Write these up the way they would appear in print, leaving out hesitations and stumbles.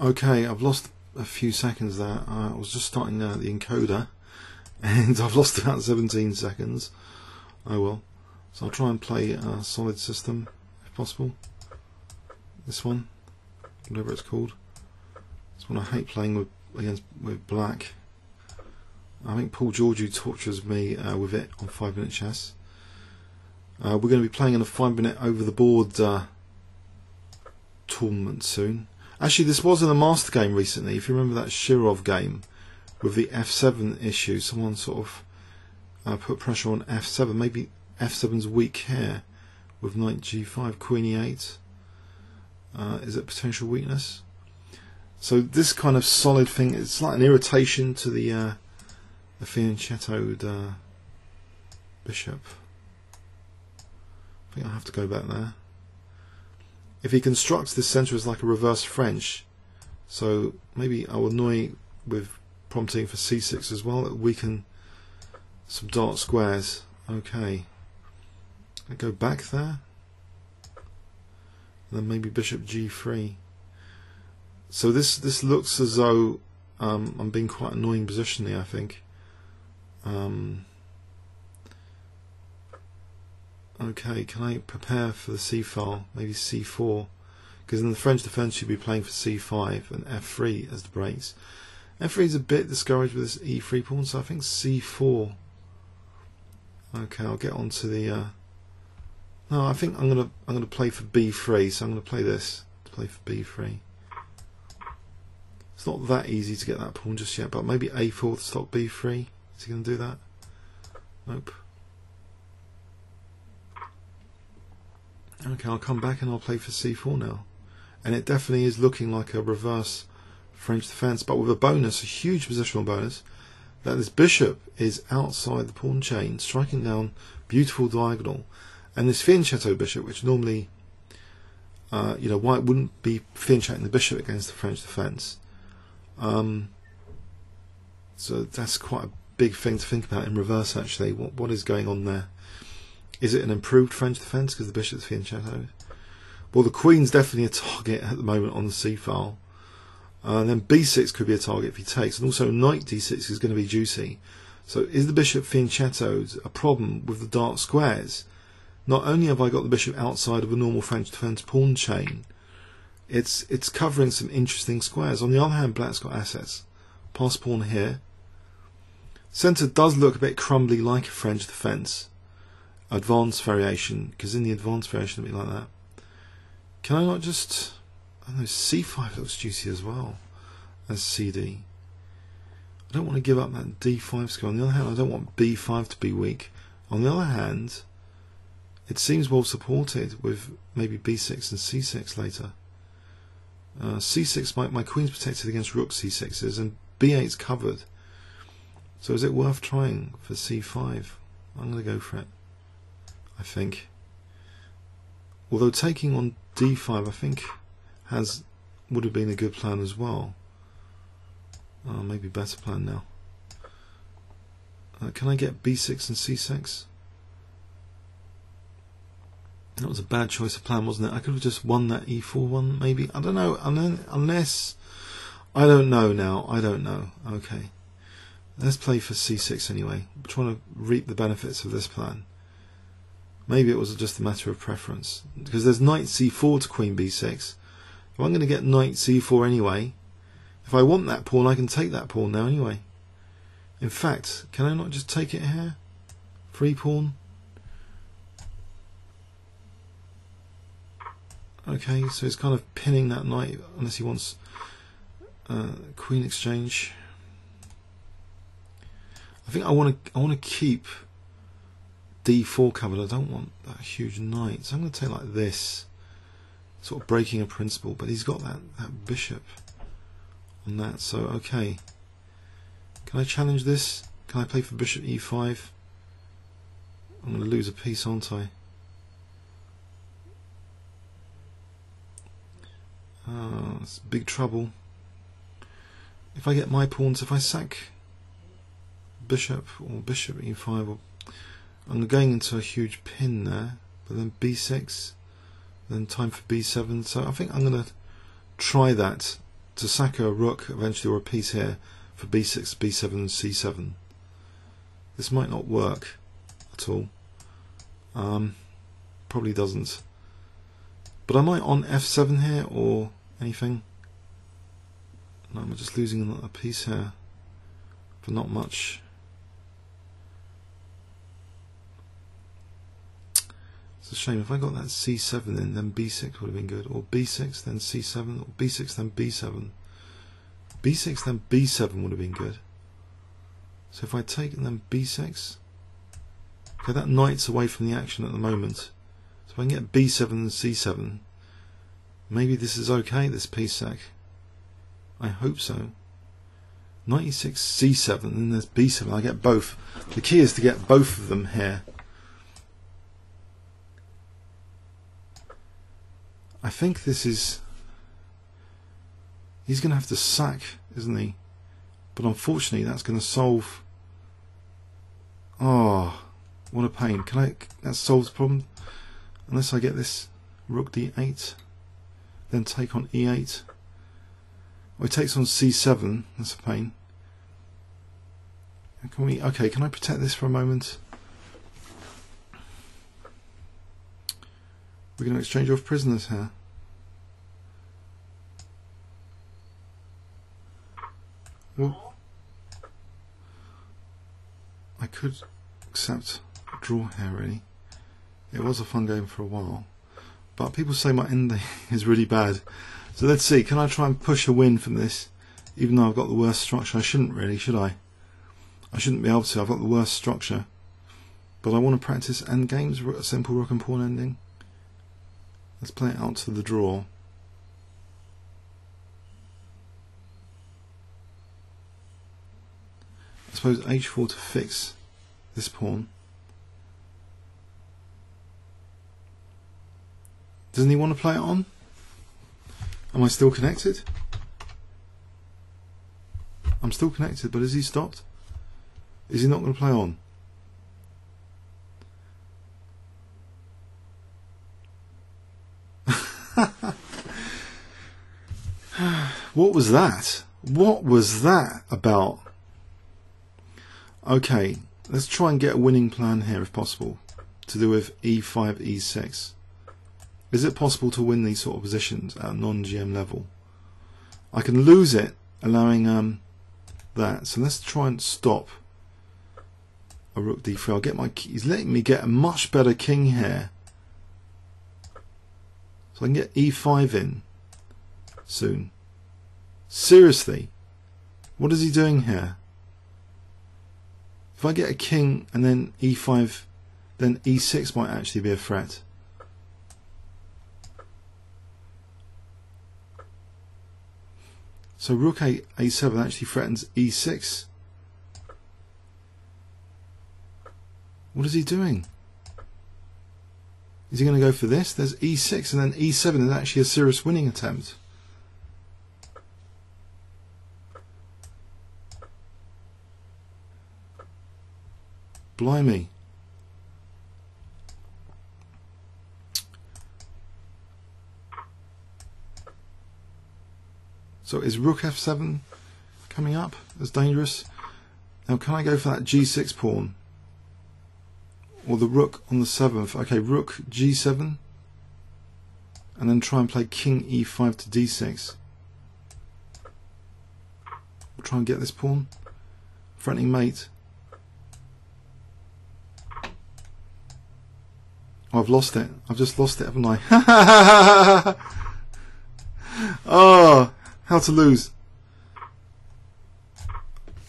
Okay, I've lost a few seconds there. I was just starting the encoder and I've lost about 17 seconds. Oh well. So I'll try and play a solid system if possible. This one, whatever it's called. This one I hate playing with black. I think Paul Georgiou tortures me with it on 5-minute chess. We're going to be playing in a 5-minute over the board tournament soon. Actually, this was in a master game recently. If you remember that Shirov game with the F7 issue, someone sort of put pressure on F7. Maybe F7's weak here with Knight G5, Queen E8. Is it potential weakness? So this kind of solid thing, it's like an irritation to the fianchettoed bishop. I think I'll have to go back there. If he constructs this centre as like a reverse French, so maybe I'll annoy with prompting for C6 as well, it'll weaken some dark squares. Okay. I go back there. And then maybe bishop G3. So this looks as though I'm being quite annoying positionally, I think. Okay, can I prepare for the C file? Maybe C4, because in the French defence you'd be playing for C5 and F3 as the breaks. F3 is a bit discouraged with this E3 pawn, so I think C4. Okay, I'll get on to the. No, I think I'm gonna play for B3, so I'm gonna play this to play for B3. It's not that easy to get that pawn just yet, but maybe A4 to stop B3. Is he gonna do that? Nope. Okay, I'll come back and I'll play for C4 now. And it definitely is looking like a reverse French defence, but with a bonus, a huge positional bonus, that this bishop is outside the pawn chain, striking down beautiful diagonal. And this fianchetto bishop, which normally, White wouldn't be fianchetting the bishop against the French defence. So that's quite a big thing to think about in reverse, actually. What is going on there? Is it an improved French defence because the bishop's fianchettoed? Well, the queen's definitely a target at the moment on the C file. And then B6 could be a target if he takes. And also knight D6 is going to be juicy. So is the bishop fianchettoed a problem with the dark squares? Not only have I got the bishop outside of a normal French defence pawn chain, it's covering some interesting squares. On the other hand, black's got assets. Pass pawn here. Centre does look a bit crumbly like a French defence. Advanced variation, because in the advanced variation it'll be like that. Can I not just, I don't know, C5 looks juicy as well as CD. I don't want to give up that D5 square. On the other hand, I don't want B5 to be weak. On the other hand, it seems well supported with maybe B6 and C6 later. C6, my queen's protected against rook C6s, and B8's covered. So is it worth trying for C5? I'm going to go for it, I think. Although taking on D5, I think, would have been a good plan as well. Maybe better plan now. Can I get B6 and C6? That was a bad choice of plan, wasn't it? I could have just won that E4 one, maybe. I don't know. Unless I don't know now. I don't know. Okay. Let's play for C6 anyway. I'm trying to reap the benefits of this plan. Maybe it was just a matter of preference. Because there's knight C4 to queen B6. If I'm going to get knight C4 anyway, if I want that pawn, I can take that pawn now anyway. In fact, can I not just take it here? Free pawn. Okay, so it's kind of pinning that knight unless he wants queen exchange. I think I want to keep D4 covered. I don't want that huge knight, so I'm going to take like this, sort of breaking a principle. But he's got that bishop on that, so okay. Can I challenge this? Can I play for bishop E5? I'm going to lose a piece, aren't I? It's big trouble. If I get my pawns, if I sack bishop or bishop E5, or I'm going into a huge pin there, but then B6, then time for B7. So I think I'm going to try that to sack a rook eventually, or a piece here, for b6, b7, c7. This might not work at all. Probably doesn't. But am I on f7 here or anything? No, I'm just losing a piece here for not much. It's a shame. If I got that c7 in, then b6 would have been good, or b6 then c7, or b6 then b7. b6 then b7 would have been good. So if I take and then b6, okay, that knight's away from the action at the moment. So if I can get b7 and c7, maybe this is okay, this piece sack. I hope so. Knight e6, c7, and then there's b7. I get both. The key is to get both of them here. I think this is... He's going to have to sack, isn't he? But unfortunately, that's going to solve... Oh, what a pain. That solves the problem. Unless I get this rook d8, then take on e8. Well, he takes on c7. That's a pain. Okay, can I protect this for a moment? We're going to exchange off prisoners here. Well, I could accept a draw here, really. It was a fun game for a while, but people say my ending is really bad. So let's see, can I try and push a win from this, even though I've got the worst structure? I shouldn't really, should I? I shouldn't be able to, I've got the worst structure. But I want to practice endgames, a simple rook and pawn ending. Let's play it out to the draw. I suppose h4 to fix this pawn. Doesn't he want to play it on? Am I still connected? I'm still connected, but is he stopped? Is he not going to play on? What was that? What was that about? Okay, let's try and get a winning plan here if possible, to do with e5, e6. Is it possible to win these sort of positions at a non-GM level? I can lose it allowing that, so let's try and stop a rook d3. I'll get my key. He's letting me get a much better king here, so I can get e5 in soon. Seriously, what is he doing here? If I get a king and then e5, then e6 might actually be a threat. So rook a7 actually threatens e6. What is he doing? Is he going to go for this? There's e6 and then e7 is actually a serious winning attempt. Blimey. So is rook f7 coming up as dangerous? Now can I go for that g6 pawn? Or the rook on the 7th? Okay, rook g7. And then try and play king e5 to d6. We'll try and get this pawn. Threatening mate. Oh, I've lost it. I've just lost it, haven't I? Oh, how to lose.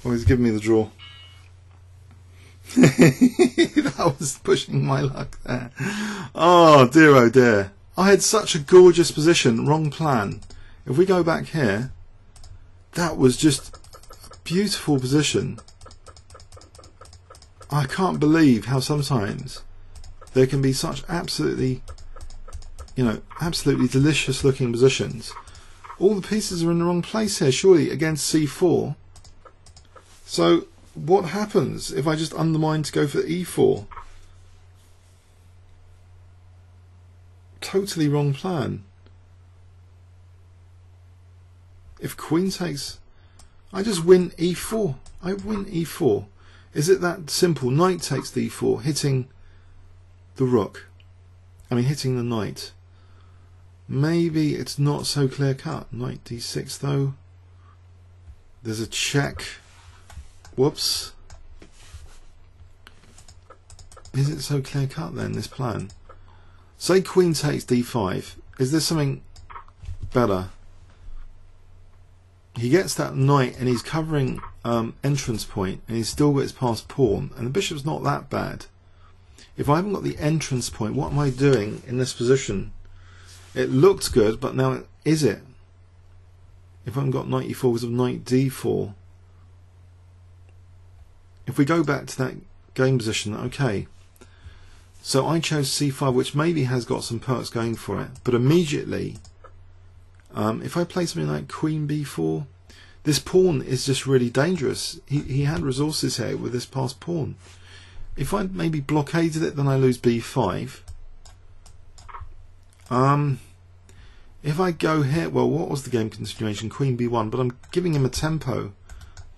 Oh, he's giving me the draw. That was pushing my luck there. Oh dear. I had such a gorgeous position, wrong plan. If we go back here, that was just a beautiful position. I can't believe how sometimes there can be such absolutely delicious looking positions. All the pieces are in the wrong place here, surely, against c4. So what happens if I just undermine to go for e4? Totally wrong plan. if queen takes, I just win e4. I win e4. Is it that simple? Knight takes d4, hitting the rook. I mean, hitting the knight. Maybe it's not so clear cut. Knight d6 though. There's a check. Whoops. Is it so clear cut then, this plan? Say queen takes d5. Is there something better? He gets that knight and he's covering entrance point, and he's still got his passed pawn, and the bishop's not that bad. If I haven't got the entrance point, what am I doing in this position? It looked good, but now is it? If I haven't got knight e4 because of knight d4. If we go back to that game position, okay. So I chose c5, which maybe has got some perks going for it, but immediately, if I play something like queen b4, this pawn is just really dangerous. He had resources here with this passed pawn. If I maybe blockaded it, then I lose b5. If I go here, well, what was the game continuation? Queen b1, but I'm giving him a tempo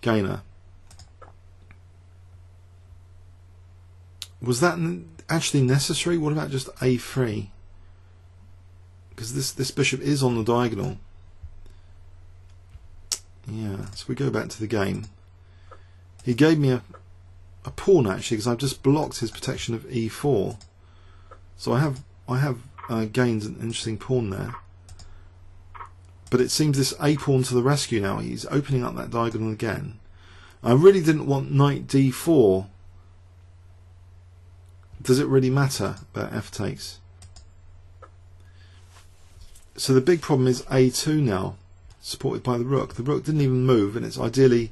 gainer. Was that actually necessary? What about just a3? Because this bishop is on the diagonal. Yeah, so we go back to the game. He gave me a pawn actually, because I've just blocked his protection of e4. So I have gained an interesting pawn there. But it seems this a pawn to the rescue now. He's opening up that diagonal again. I really didn't want knight d4. Does it really matter about f takes? So the big problem is a2 now, supported by the rook. The rook didn't even move, and it's ideally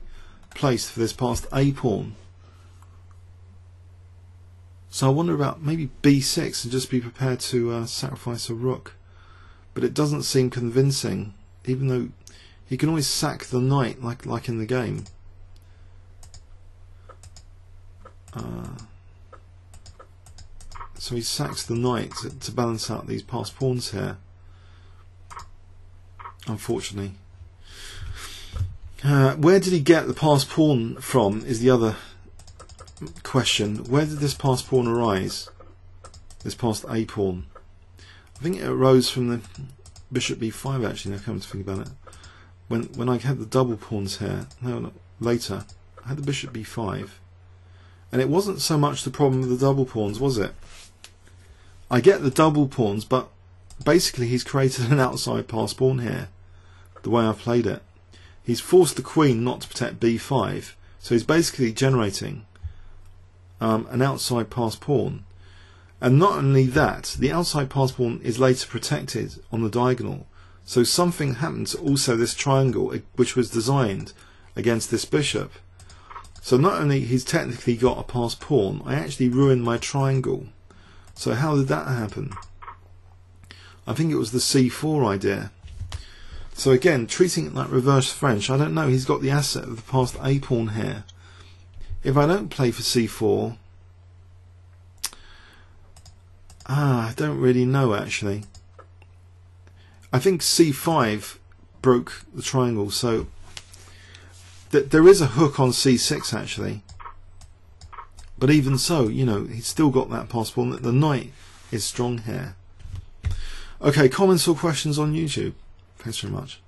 placed for this passed a pawn. So I wonder about maybe b6 and just be prepared to sacrifice a rook. But it doesn't seem convincing, even though he can always sack the knight like in the game. So he sacks the knight to balance out these passed pawns here. Unfortunately. Where did he get the passed pawn from is the other question. Where did this passed pawn arise? This passed a pawn. I think it arose from the bishop b5 actually, now come to think about it. When I had the double pawns here, no, later, I had the bishop b5. And it wasn't so much the problem with the double pawns, was it? I get the double pawns, but basically he's created an outside passed pawn here, the way I've played it. He's forced the queen not to protect b5, so he's basically generating an outside passed pawn. And not only that, the outside passed pawn is later protected on the diagonal, so something happened to also this triangle which was designed against this bishop. So not only he's technically got a passed pawn, I actually ruined my triangle. So how did that happen? I think it was the c4 idea. So again, treating it like reverse French, I don't know, he's got the asset of the passed a pawn here. If I don't play for c4, I don't really know actually. I think c5 broke the triangle, so there is a hook on c6 actually. But even so, you know, he's still got that passed pawn. The knight is strong here. Okay, comments or questions on YouTube? Thanks very much.